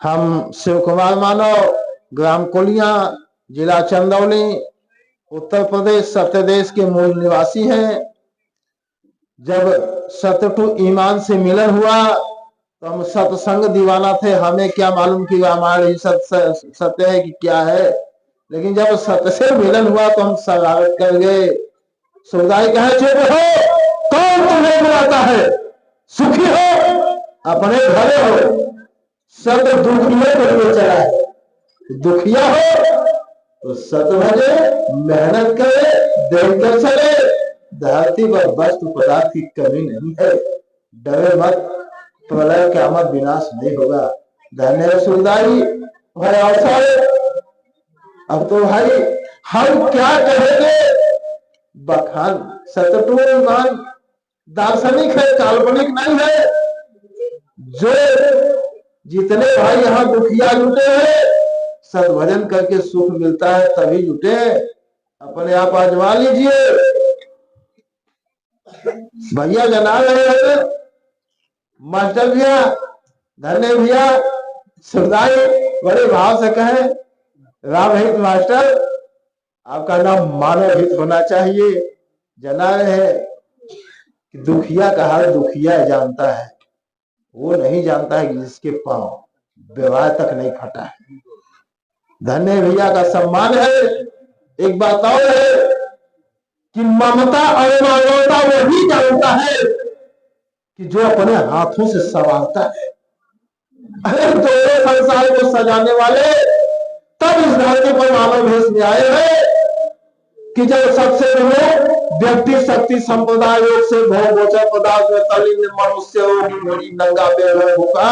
हम शिव कुमार मानव, ग्राम कोलिया, जिला चंदौली, उत्तर प्रदेश सत्यदेश के मूल निवासी हैं। जब सत्य टू ईमान से मिलन हुआ तो हम सत्संग दीवाना थे, हमें क्या मालूम कि रामायण ही सत्य है कि क्या है। लेकिन जब सत्य से मिलन हुआ तो हम शरारत कर गए। सुखदाई कहे चुप हो, कौन तुम्हें बुलाता है? सुखी हो, अपने घरे हो, सत दुखिया के लिए चला है। दुखिया हो तो सत भजे, मेहनत करे, देखकर चले। धरती पर वस्तु पदार्थ की कमी नहीं है, डरे मत, प्रलय क़यामत विनाश नहीं होगा। धन्य सुखदाई भाई अवसर। अब तो भाई हम क्या कहेंगे? बखान सतटू ईमान दार्शनिक है, काल्पनिक नहीं है। जो जितने भाई यहाँ दुखिया जुटे हैं, सद्भजन करके सुख मिलता है तभी जुटे। अपने आप आजमा लीजिए। भैया जना रहे हैं, मास्टर भैया, धन्य भैया, सुखदाई बड़े भाव से कहे राम हित मास्टर, आपका नाम मानव हित होना चाहिए। जना रहे कि दुखिया का हाल दुखिया जानता है, वो नहीं जानता है कि जिसके पांव विवाह तक नहीं फटा है। धन्य भैया का सम्मान है। एक बात और है कि ममता और मानवता वही जानता है कि जो अपने हाथों से संवारता है। अरे दोनों संसार को सजाने वाले तब इस धरती पर मानव भेष में आए हैं कि जब सबसे पहले व्यक्ति शक्ति संप्रदाय योग से भोग गोचर पदार्थ में तल्लीन मनुष्य होगी भरी नंगा बेर भूखा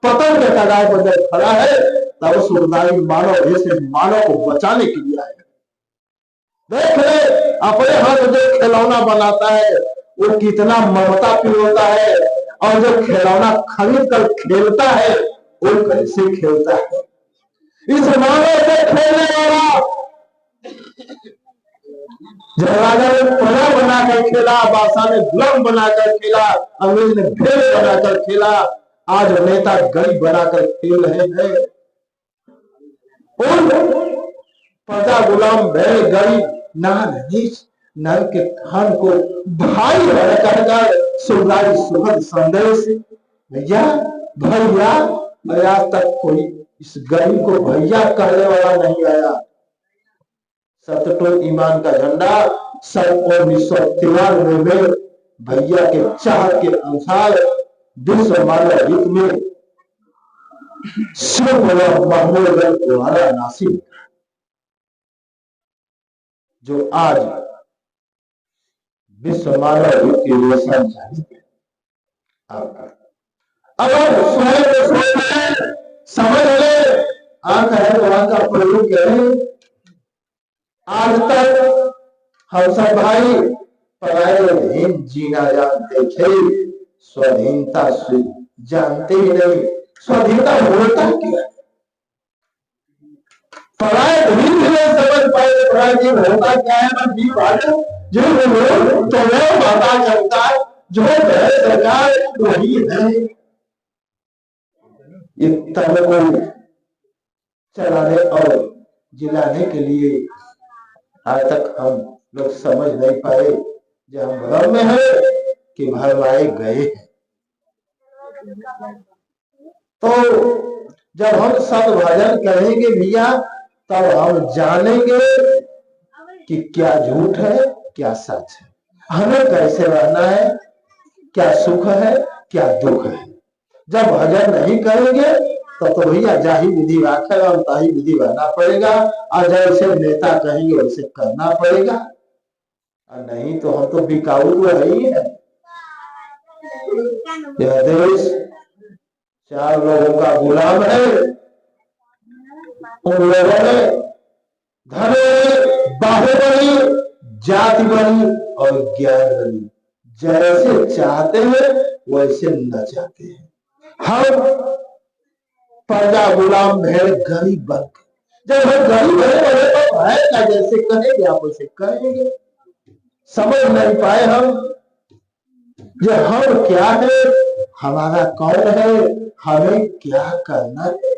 पतन के कगार पर जब खड़ा है, तब सुखदाई मानव भेष से मानव को बचाने के लिए आए। देख ले, अपने हाथ जो खिलौना बनाता है वो कितना ममता प्रिय होता है, और जो खिलौना खरीद कर खेलता है वो कैसे खेलता है। इस मानव से खेलने वाला जब राजा ने प्रजा बनाकर खेला, बादशाह ने गुलाम बनाकर खेला, अंग्रेज ने भेड़ बनाकर खेला, आज नेता गरीब बनाकर खेल रहे हैं। प्रजा गुलाम भेड़ गरीब नर के खान को भाई कहकर सुखदाई सुखद संदेश। भैया भैया, आज तक कोई इस गरीब को भैया कहने वाला नहीं आया। सतटो ईमान का झंडा सन 1993 में भैया के चाह के अनुसार विश्व मानव हित में शिव महमूद द्वारा नासिब, जो आज विश्व मानव हित के लिए संचालित है। अब समझ ले, आंख है तो आंख का प्रयोग करें। आज तक हम सब भाई परायहीन जीना जानते थे, स्वाधीनता जानते ही नहीं। स्वाधीनता होता क्या? परायहीन समझ पाए परायहीन होता क्या है। मैं भी बात जो लोग तो वो बता करता जो सरकार वही है। इतना को चलाने और जिलाने के लिए आज तक हम लोग समझ नहीं पाए। जब हम भ्रम में है कि भरवाए गए हैं, तो जब हम सद्भजन करेंगे भैया तब हम जानेंगे कि क्या झूठ है क्या सच है, हमें कैसे रहना है, क्या सुख है क्या दुख है। जब भजन नहीं करेंगे तो भैया जाही विधि राखेगा और ताही विधि रहना पड़ेगा, और जैसे नेता कहेंगे वैसे करना पड़ेगा। और नहीं तो हम तो बिकाऊ तो है ही है। यह देश 4 लोगों का गुलाम है। उन लोगों ने धन बाहुबली, जाति बनी और ज्ञान बनी, जैसे चाहते हैं वैसे न चाहते हैं। हम प्रजा गुलाम भेड़ गरीब बन गए। जब हम गरीब है तो है जैसे कहेंगे आप वैसे करेंगे। समझ नहीं पाए हम जो हम क्या है, हमारा कौन है, हमें क्या करना है।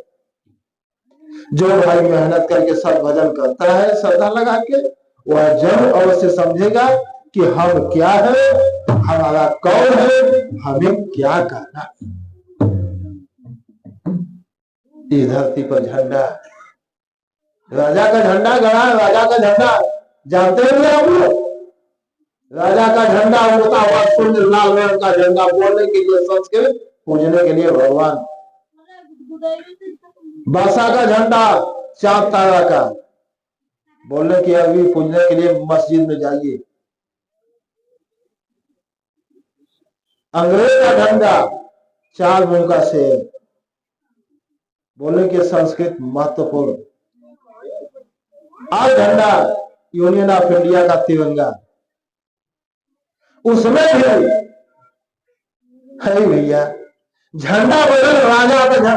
जो भाई मेहनत करके सब भजन करता है श्रद्धा लगा के, वह जब अवश्य समझेगा कि हम क्या है, हमारा कौन है, हमें क्या करना। इस धरती पर झंडा, राजा का झंडा गड़ा, राजा का झंडा जानते हैं आप लोग? राजा का झंडा होता हुआ शून्य लाल रंग का झंडा, बोलने के लिए संस्कृत, पूजने के लिए भगवान। बासा का झंडा चांद तारा का, बोलने की अभी पूजने के लिए मस्जिद में जाइए। अंग्रेज का झंडा 4 मुंह का शेर, बोलने के संस्कृत महत्वपूर्ण। आज झंडा यूनियन ऑफ इंडिया का तिरंगा, उसमें भी है भैया झंडा बदल राजा का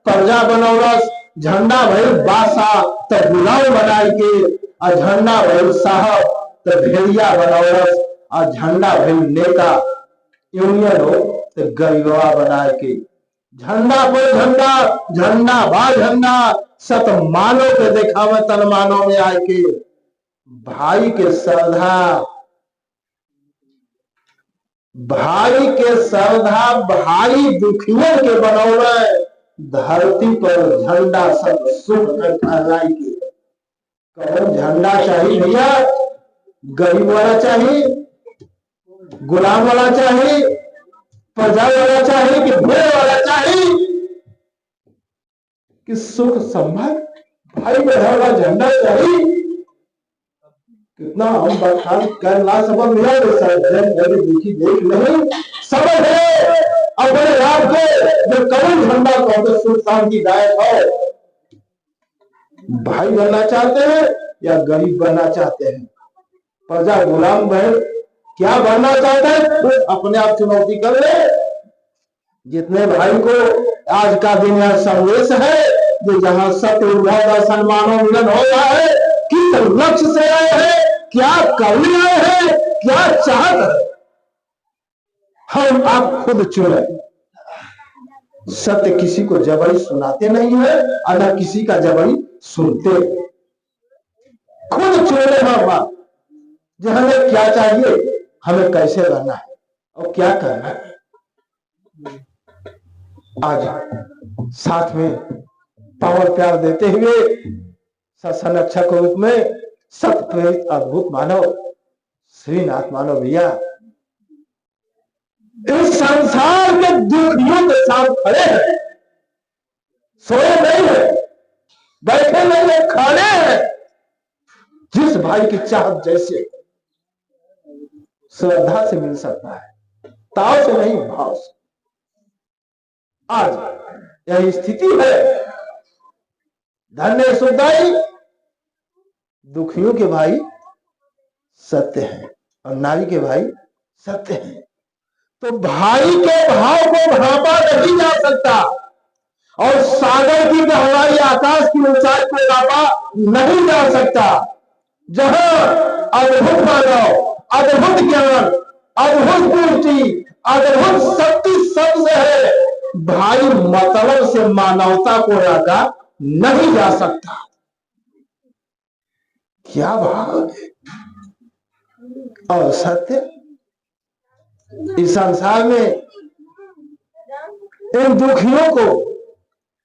प्रजा बनौरस, झंडा भैल बादशाह तो गुलाम बनाई के, और झंडा भैल साहब तो भेड़िया बनौरस, और झंडा भैल नेता यूनियन हो तो गरीबा बनाए के। झंडा पर झंडा, झंडा बा झंडा, सत मानो के देखावे तन मानो में आए के। भाई के श्रद्धा, भाई के श्रद्धा, भाई दुखियों के बनौले, धरती पर झंडा सब सुख में फहराई के। कौन झंडा चाहिए भैया? गरीब वाला चाहिए, गुलाम वाला चाहिए, प्रजा वाला चाहिए कि भेड़ वाला चाहिए कि सुख संभल भाई बहन वाला झंडा चाहिए? कितना हम बखान करना सबक मिला देखी देख नहीं समझ है अपने आप को जो कौन झंडा कहते सुख शांति दायक हो। भाई बनना चाहते हैं या गरीब बनना चाहते हैं? प्रजा गुलाम बहन क्या बनना चाहते हैं? तो अपने आप चुनौती कर ले। जितने भाई को आज का दिन यह संदेश है जो जहां सत्य दर्शन मानव मिलन हो रहा है, किस लक्ष्य से आए हैं, क्या करने आए हैं, क्या चाहत है, हम आप खुद चुने। सत्य किसी को जबरी सुनाते नहीं है और न किसी का जबरी सुनते, खुद चुने हम आप जो हमें क्या चाहिए, हमें कैसे रहना है और क्या करना है। आज साथ में पावर प्यार देते हुए संरक्षक रूप में सत्य प्रेरित अद्भुत मानव श्रीनाथ मानव भैया इस संसार के दुखियों के साथ खड़े हैं, सोए नहीं है, बैठे नहीं है, खड़े हैं। जिस भाई की चाहत जैसे श्रद्धा से मिल सकता है, ताव से नहीं भाव से। आज यह स्थिति है। धन्य सुखदाई दुखियों के भाई सत्य है और नारी के भाई सत्य है। तो भाई के भाव को भापा नहीं जा सकता और सागर की गहराई, आकाश की ऊंचाई को नापा नहीं जा सकता। जहां अद्भुत मानव, अद्भुत ज्ञान, अद्भुत पूर्ति, अद्भुत शक्ति शब्द है, भाई मतलब से मानवता को रखा नहीं जा सकता। क्या भाव है और सत्य इस संसार में इन दुखियों को,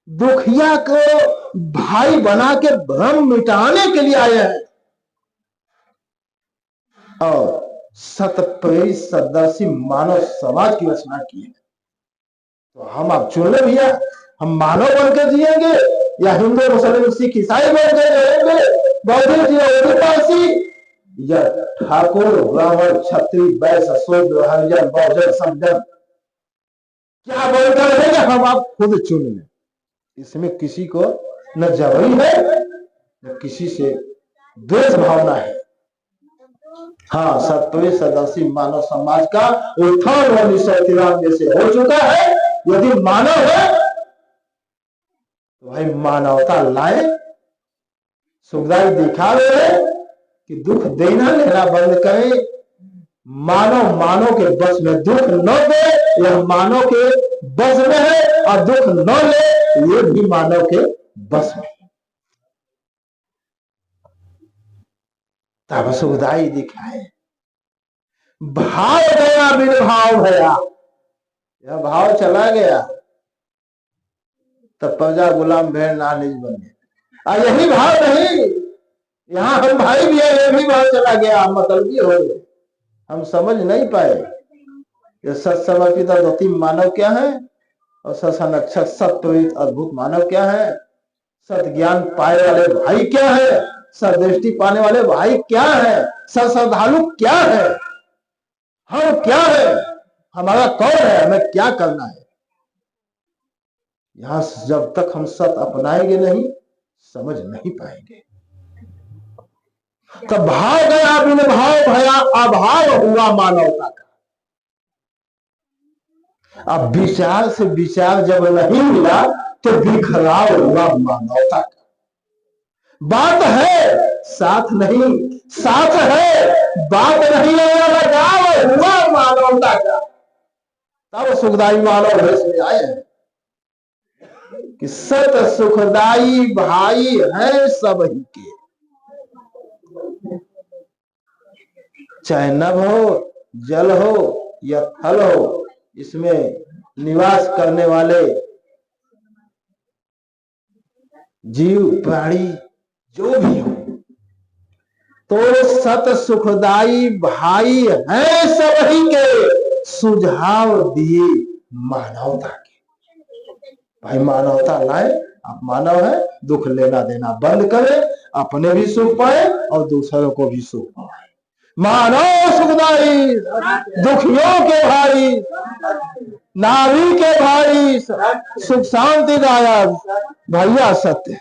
दुखिया को भाई बना के भ्रम मिटाने के लिए आए हैं और सतप्रेरित सदर्शी मानव समाज की रचना की है। तो हम आप चुन ले भैया, हम मानव बनकर जिएंगे या हिंदू मुस्लिम सिख ईसाई बनकर रहेंगे, बौद्ध पारसी या ठाकुर ब्राह्मण क्षत्रिय वैश्य शूद्र हरिजन बहुजन समजन क्या बनकर रहेंगे, हम आप खुद चुन लें। इसमें किसी को न जबरी है न किसी से द्वेष भावना है। हाँ, सत्य सदस्य मानव समाज का उत्थान 1993 से हो चुका है। यदि मानव है तो भाई मानवता लाए, सुखदाई दिखा रहे हैं कि दुख देना लेना बंद करें। मानव मानव के बस में दुख न दे, यह मानव के बस में है, और दुख न ले ये भी मानव के बस में। तब सुखदाई दिखाए। भाव गया बिन भाव भया, यह भाव चला गया तब प्रजा गुलाम भेड़ नानिज बने। यही भाव नहीं, यहाँ हम भाई भी है, ये भी भाव चला गया, हम मतलबी हो गए, हम समझ नहीं पाए ये सत्समर्पित अद्वितीय मानव क्या है और सत्संरक्षक सत्वयुक्त अद्भुत मानव क्या है, सत ज्ञान पाए वाले भाई क्या है, सदृष्टि पाने वाले भाई क्या है, श्रद्धालु क्या है, हम क्या है, हमारा कौन है, हमें क्या करना है। यहां जब तक हम सत अपनाएंगे नहीं समझ नहीं पाएंगे। तब भाव गया बिन भाव भया, अभाव हुआ मानवता का। अब विचार से विचार जब नहीं मिला तो बिखराव हुआ मानवता का। बात है साथ नहीं, साथ है बात नहीं, लगाव हुआ मानवता का। तब सुखदाई मानव भेष में आए हैं कि सत सुखदाई भाई है सब ही के, चाहे नभ हो, जल हो या थल हो, इसमें निवास करने वाले जीव प्राणी जो भी हो, तो सत सुखदाई भाई हैं सब ही के, सुझाव दिए मानवता के। भाई मानवता लाए, आप मानव है, दुख लेना देना बंद करें, अपने भी सुख पाए और दूसरों को भी सुख पाए। मानव सुखदाई, दुखियों के भाई, नारी के भाई, सुख शांति दायक, भैया सत्य।